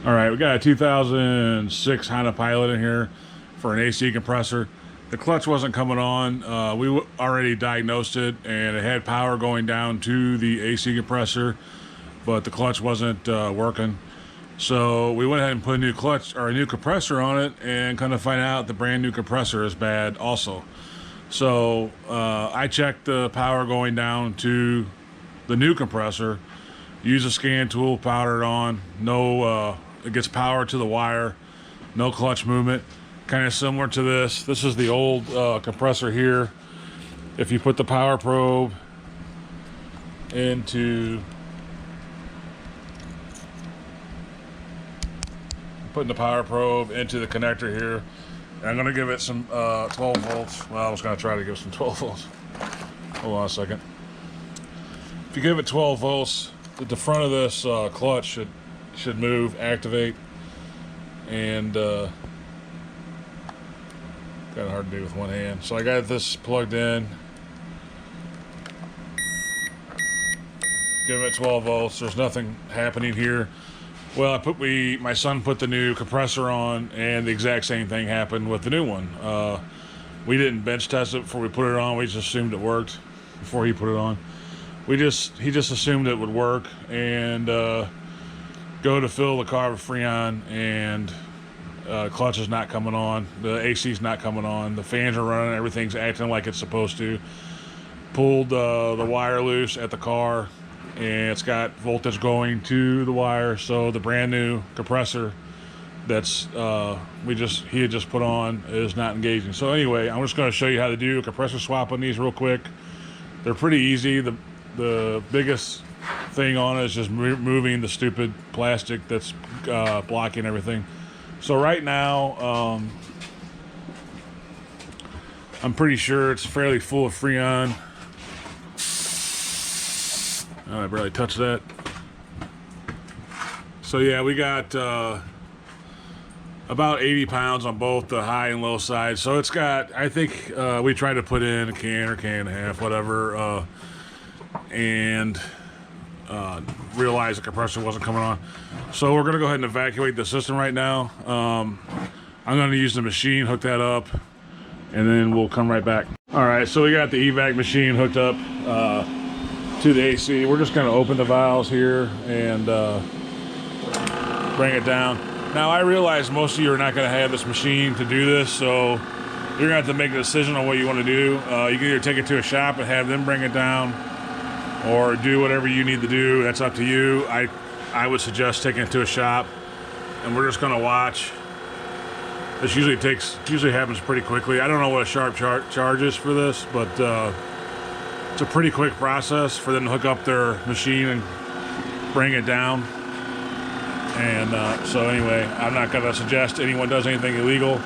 All right, we got a 2006 Honda Pilot in here for an AC compressor. The clutch wasn't coming on. We already diagnosed it, and it had power going down to the AC compressor, but the clutch wasn't working. So we went ahead and put a new clutch or a new compressor on it, and kind of find out the brand new compressor is bad also. So I checked the power going down to the new compressor. Use a scan tool, powder it on. No, it gets power to the wire. No clutch movement. Kind of similar to this. This is the old compressor here. If you put the power probe into, putting the power probe into the connector here. And I'm gonna give it some 12 volts. Well, I was gonna try to give some 12 volts. Hold on a second. If you give it 12 volts, the front of this clutch should move, activate, and kind of hard to do with one hand. So I got this plugged in. Give it 12 volts. There's nothing happening here. Well, my son put the new compressor on, and the exact same thing happened with the new one. We didn't bench test it before we put it on. We just assumed it worked before he put it on. He just assumed it would work, and go to fill the car with Freon, and clutch is not coming on. The AC is not coming on. The fans are running. Everything's acting like it's supposed to. Pulled the wire loose at the car, and it's got voltage going to the wire. So the brand new compressor that's he had just put on is not engaging. So anyway, I'm just going to show you how to do a compressor swap on these real quick. They're pretty easy. The biggest thing on it is just moving the stupid plastic that's blocking everything. So right now, I'm pretty sure it's fairly full of Freon. Oh, I barely touched that. So yeah, we got about 80 pounds on both the high and low side. So it's got, I think we tried to put in a can or can and a half, whatever, and realized the compressor wasn't coming on. So we're gonna go ahead and evacuate the system right now. I'm gonna use the machine, hook that up, and then we'll come right back. All right, so we got the evac machine hooked up to the AC. We're just gonna open the valves here and bring it down. Now I realize most of you are not gonna have this machine to do this, so you're gonna have to make a decision on what you wanna do. You can either take it to a shop and have them bring it down, or do whatever you need to do. That's up to you. I would suggest taking it to a shop, and we're just gonna watch. This usually happens pretty quickly. I don't know what a sharp charge is for this, but it's a pretty quick process for them to hook up their machine and bring it down. And so anyway, I'm not gonna suggest anyone does anything illegal,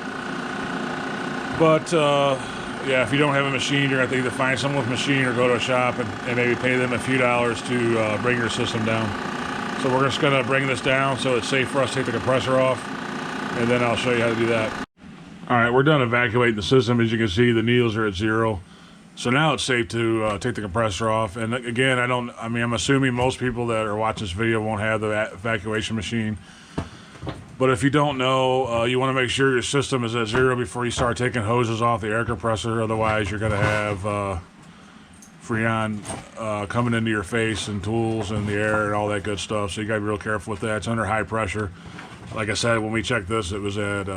but yeah, if you don't have a machine, you're gonna have to either find someone with a machine or go to a shop and maybe pay them a few dollars to bring your system down. So we're just gonna bring this down so it's safe for us to take the compressor off, and then I'll show you how to do that. All right, we're done evacuating the system. As you can see, the needles are at 0. So now it's safe to take the compressor off. And again, I'm assuming most people that are watching this video won't have the evacuation machine. But if you don't know, you want to make sure your system is at 0 before you start taking hoses off the air compressor. Otherwise, you're going to have Freon coming into your face and tools and the air and all that good stuff. So you got to be real careful with that. It's under high pressure. Like I said, when we checked this, it was at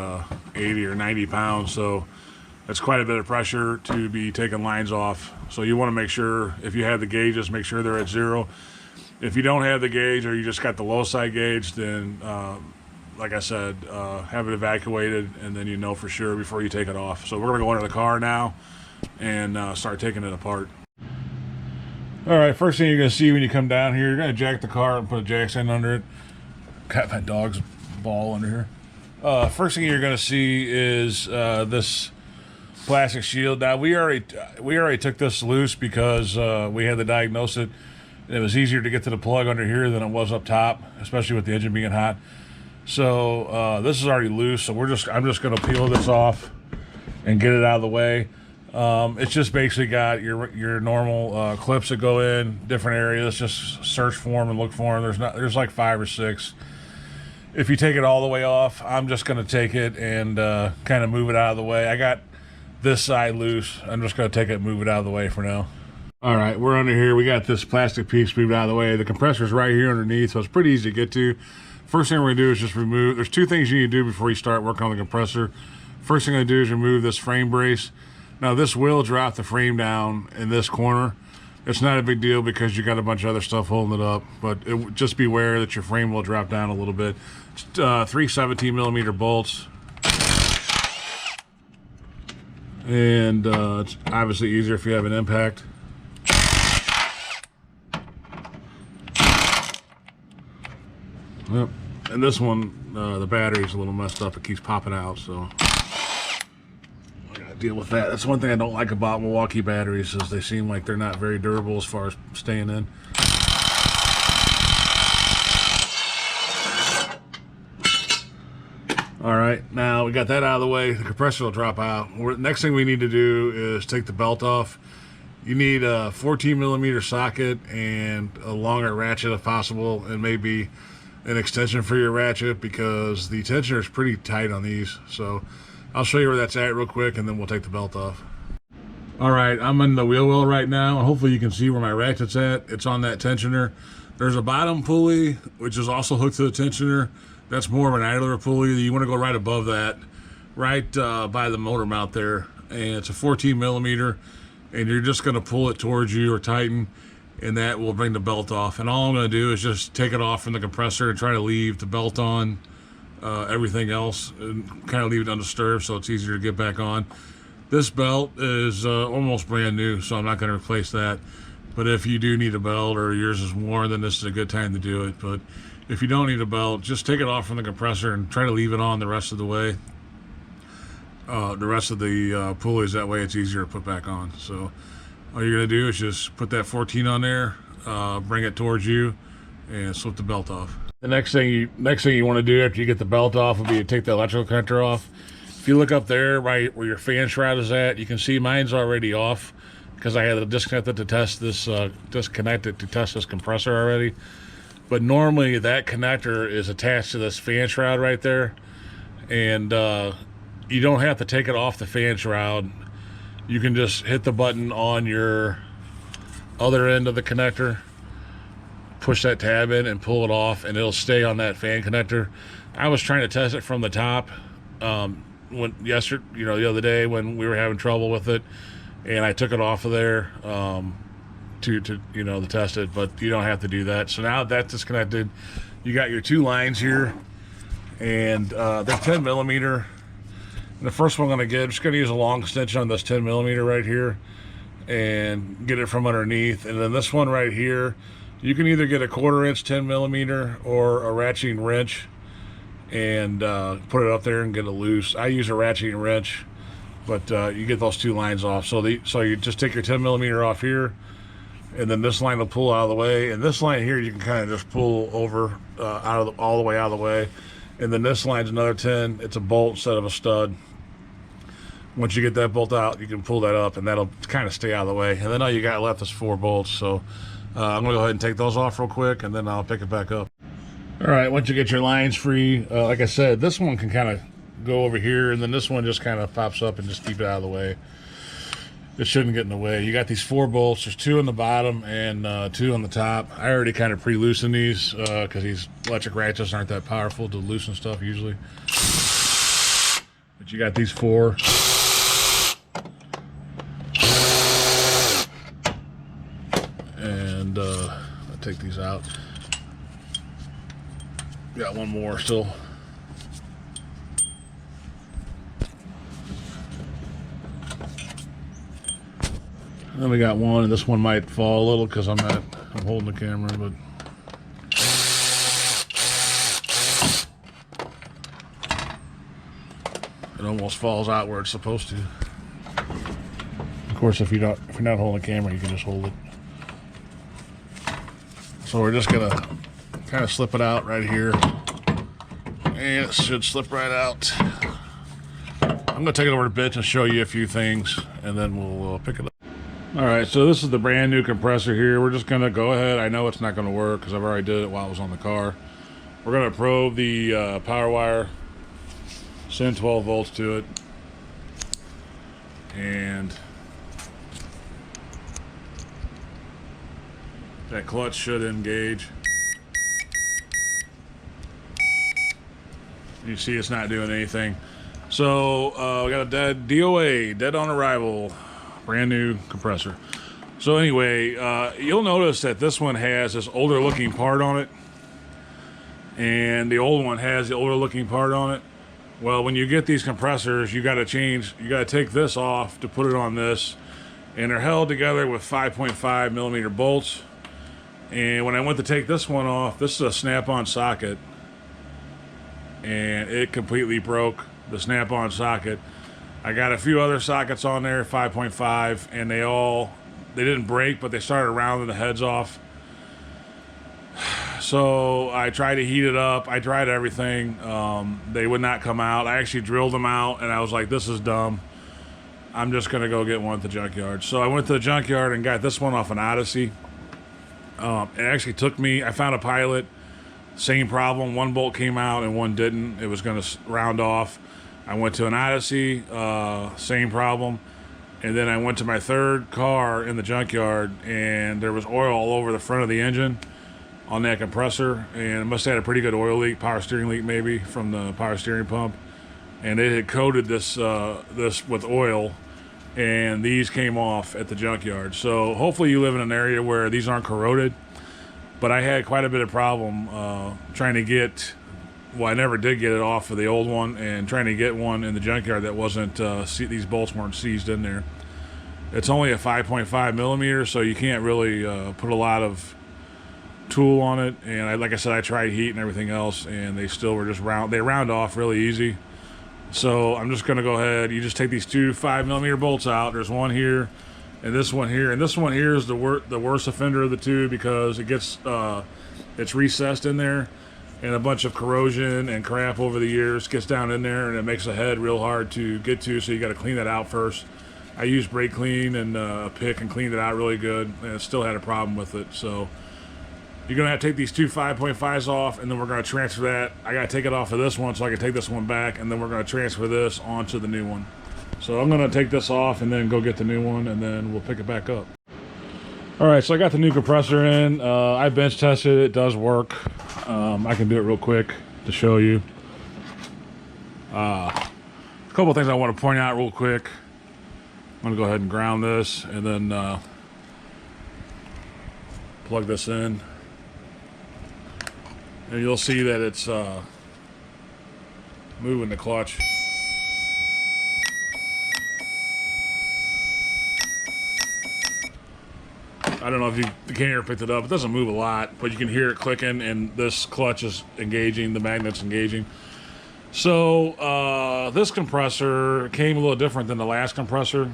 80 or 90 pounds. So that's quite a bit of pressure to be taking lines off. So you want to make sure, if you have the gauges, make sure they're at 0. If you don't have the gauge, or you just got the low side gauge, then like I said, have it evacuated, and then you know for sure before you take it off. So we're gonna go under the car now and start taking it apart. All right, first thing you're gonna see when you come down here, you're gonna jack the car and put a jack stand under it. Got my dog's ball under here. First thing you're gonna see is this plastic shield. Now we already took this loose because we had to diagnose it. It was easier to get to the plug under here than it was up top, especially with the engine being hot. So this is already loose, so I'm just going to peel this off and get it out of the way. It's just basically got your normal clips that go in different areas. Just search for them and look for them. There's like 5 or 6, if you take it all the way off. I'm just going to take it and kind of move it out of the way. I got this side loose. I'm just going to take it and move it out of the way for now. All right, we're under here. We got this plastic piece moved out of the way. The compressor's right here underneath, so it's pretty easy to get to. First thing we're going to do is just remove. There's two things you need to do before you start working on the compressor. First thing I'm going to do is remove this frame brace. Now, this will drop the frame down in this corner. It's not a big deal because you got a bunch of other stuff holding it up, but just beware that your frame will drop down a little bit. It's, 3 17mm bolts. And it's obviously easier if you have an impact. Yep. And this one, the battery's a little messed up. It keeps popping out, so I gotta deal with that. That's one thing I don't like about Milwaukee batteries, is they seem like they're not very durable as far as staying in. All right, now we got that out of the way. The compressor will drop out. Next thing we need to do is take the belt off. You need a 14mm socket and a longer ratchet if possible, and maybe an extension for your ratchet, because the tensioner is pretty tight on these. So I'll show you where that's at real quick, and then we'll take the belt off. All right, I'm in the wheel well right now, and hopefully you can see where my ratchet's at. It's on that tensioner. There's a bottom pulley, which is also hooked to the tensioner. That's more of an idler pulley. You want to go right above that, right by the motor mount there. And it's a 14mm, and you're just going to pull it towards you or tighten, and that will bring the belt off. And all I'm going to do is just take it off from the compressor and try to leave the belt on, everything else, and kind of leave it undisturbed so it's easier to get back on. This belt is almost brand new, so I'm not going to replace that. But if you do need a belt, or yours is worn, then this is a good time to do it. But if you don't need a belt, just take it off from the compressor and try to leave it on the rest of the way. The rest of the pulleys, that way it's easier to put back on. So all you're going to do is just put that 14 on there, bring it towards you, and slip the belt off. The next thing you want to do after you get the belt off will be to take the electrical connector off. If you look up there, right where your fan shroud is at, you can see mine's already off, because I had to disconnect it to test this, compressor already. But normally that connector is attached to this fan shroud right there, and you don't have to take it off the fan shroud. You can just hit the button on your other end of the connector, push that tab in and pull it off, and it'll stay on that fan connector. I was trying to test it from the top the other day when we were having trouble with it, and I took it off of there to test it, but you don't have to do that. So now that's disconnected, you got your two lines here, and they're 10mm. And the first one I'm going to get, I'm just going to use a long extension on this 10mm right here and get it from underneath. And then this one right here, you can either get a 1/4" 10mm or a ratcheting wrench and put it up there and get it loose. I use a ratcheting wrench, but you get those two lines off. So you just take your 10mm off here, and then this line will pull out of the way. And this line here, you can kind of just pull over all the way out of the way. And then this line's another 10. It's a bolt instead of a stud. Once you get that bolt out, you can pull that up, and that'll kind of stay out of the way. And then all you got left is 4 bolts. So I'm going to go ahead and take those off real quick, and then I'll pick it back up. All right, once you get your lines free, like I said, this one can kind of go over here, and then this one just kind of pops up and just keep it out of the way. It shouldn't get in the way. You got these 4 bolts. There's 2 on the bottom and 2 on the top. I already kind of pre-loosened these because these electric ratchets aren't that powerful to loosen stuff usually. But you got these 4. And I'll take these out. Got one more still. Then we got one, and this one might fall a little because I'm holding the camera, but it almost falls out where it's supposed to. Of course, if you're not holding the camera, you can just hold it. So we're just gonna kind of slip it out right here, and it should slip right out. I'm gonna take it over to bits and show you a few things, and then we'll pick it up. All right, so this is the brand new compressor here. We're just gonna go ahead. I know it's not gonna work because I've already did it while it was on the car. We're going to probe the power wire, send 12 volts to it, and that clutch should engage. You see it's not doing anything. So we got a dead DOA, dead on arrival, brand new compressor. So anyway, you'll notice that this one has this older looking part on it, and the old one has the older looking part on it. Well, when you get these compressors, you got to take this off to put it on this, and they're held together with 5.5 millimeter bolts. And when I went to take this one off, this is a snap-on socket, and it completely broke the snap-on socket. I got a few other sockets on there, 5.5, and they didn't break, but they started rounding the heads off. So I tried to heat it up. I tried everything. They would not come out. I actually drilled them out, and I was like, this is dumb. I'm just going to go get one at the junkyard. So I went to the junkyard and got this one off an Odyssey. It actually took me, I found a Pilot, same problem. One bolt came out and one didn't. It was going to round off. I went to an Odyssey, same problem. And then I went to my third car in the junkyard, and there was oil all over the front of the engine on that compressor, and it must have had a pretty good oil leak, power steering leak maybe, from the power steering pump. And it had coated this with oil, and these came off at the junkyard. So hopefully you live in an area where these aren't corroded. But I had quite a bit of problem trying to get, well, I never did get it off of the old one, and trying to get one in the junkyard that wasn't, these bolts weren't seized in there. It's only a 5.5 millimeter, so you can't really put a lot of tool on it. And like I said, I tried heat and everything else, and they still were just they round off really easy. So I'm just going to go ahead. You just take these two 5 millimeter bolts out. There's one here and this one here. And this one here is the worst offender of the two, because it gets it's recessed in there, and a bunch of corrosion and crap over the years gets down in there, and it makes the head real hard to get to. So you got to clean that out first. I used brake clean and a pick and cleaned it out really good, and it still had a problem with it. So you're going to have to take these two 5.5s off, and then we're going to transfer that. I got to take it off of this one so I can take this one back, and then we're going to transfer this onto the new one. So I'm going to take this off and then go get the new one, and then we'll pick it back up. All right, so I got the new compressor in. I bench tested it. It does work. I can do it real quick to show you. A couple of things I want to point out real quick. I'm going to go ahead and ground this, and then plug this in. And you'll see that it's moving the clutch. I don't know if the camera picked it up. It doesn't move a lot, but you can hear it clicking, and this clutch is engaging, the magnet's engaging. So this compressor came a little different than the last compressor.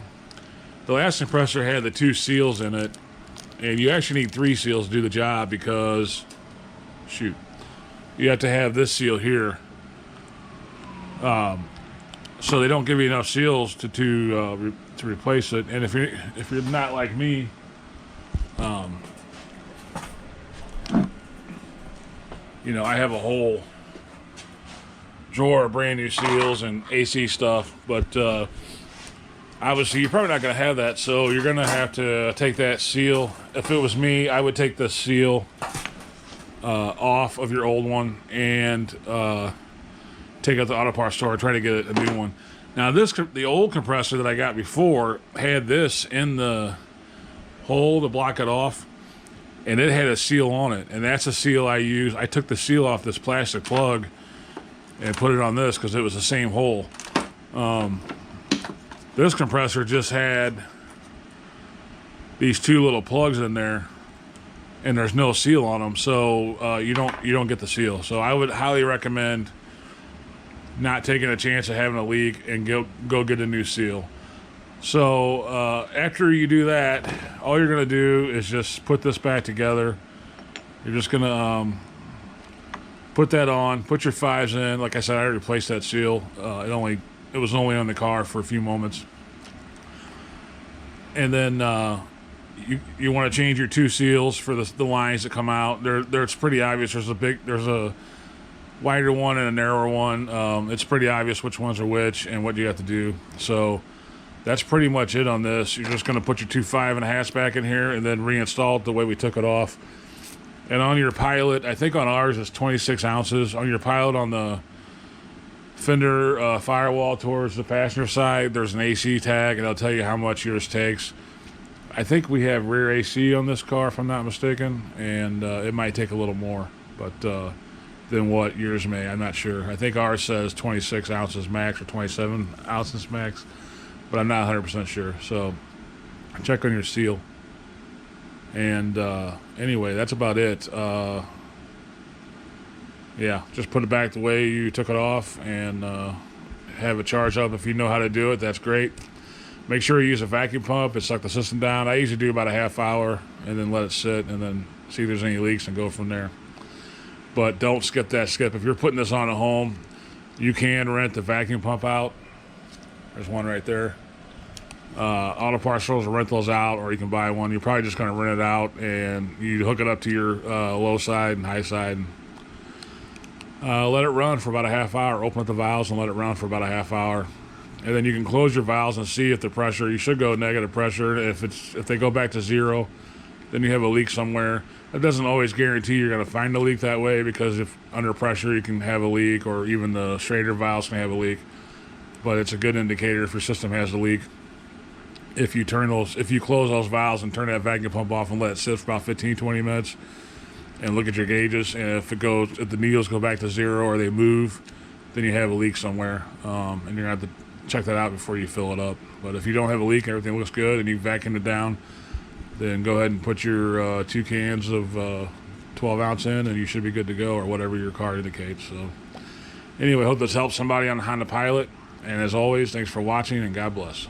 The last compressor had the two seals in it, and you actually need 3 seals to do the job, because, shoot, you have to have this seal here. So they don't give you enough seals to replace it. And if you're not like me, you know, I have a whole drawer of brand new seals and AC stuff, but obviously you're probably not going to have that, so you're going to have to take that seal. If it was me, I would take the seal off of your old one and take it to the auto parts store and try to get a new one. Now the old compressor that I got before had this in the hole to block it off, and it had a seal on it, and that's a seal I used. I took the seal off this plastic plug and put it on this because it was the same hole. This compressor just had these 2 little plugs in there, and there's no seal on them, so you don't get the seal. So I would highly recommend not taking a chance of having a leak and go get a new seal. So after you do that, all you're going to do is just put this back together. You're just going to put that on, put your 5s in. Like I said, I already replaced that seal. It was only on the car for a few moments. And then you want to change your 2 seals for the lines that come out. It's pretty obvious. There's wider one and a narrower one. It's pretty obvious which ones are which and what you have to do. So that's pretty much it on this. You're just going to put your two 5.5s back in here and then reinstall it the way we took it off. And on your Pilot, I think on ours it's 26 ounces. On your Pilot on the fender firewall towards the passenger side, there's an AC tag, and it'll tell you how much yours takes. I think we have rear AC on this car, if I'm not mistaken, and it might take a little more, but than what yours may. I'm not sure. I think ours says 26 ounces max or 27 ounces max, but I'm not 100% sure. So check on your seal. And anyway, that's about it. Yeah, just put it back the way you took it off and have it charge up. If you know how to do it, that's great. Make sure you use a vacuum pump and suck the system down. I usually do about a half hour and then let it sit and then see if there's any leaks and go from there. But don't skip that skip. If you're putting this on at home, you can rent the vacuum pump out. There's one right there. Auto Parts throws rentals out, or you can buy one. You're probably just going to rent it out, and you hook it up to your low side and high side. And, let it run for about a half hour. Open up the valves and let it run for about a half hour. And then you can close your valves and see if the pressure, you should go negative pressure. If they go back to zero, then you have a leak somewhere. That doesn't always guarantee you're going to find a leak that way, because if under pressure you can have a leak, or even the straighter valves can have a leak. But it's a good indicator if your system has a leak. If you close those valves and turn that vacuum pump off and let it sit for about 15-20 minutes and look at your gauges, and if the needles go back to zero or they move, then you have a leak somewhere, and you're going to have to check that out before you fill it up. But if you don't have a leak, everything looks good, and you vacuum it down, then go ahead and put your 2 cans of 12 ounce in, and you should be good to go, or whatever your car indicates. So anyway, hope this helps somebody on the Honda Pilot. And as always, thanks for watching, and God bless.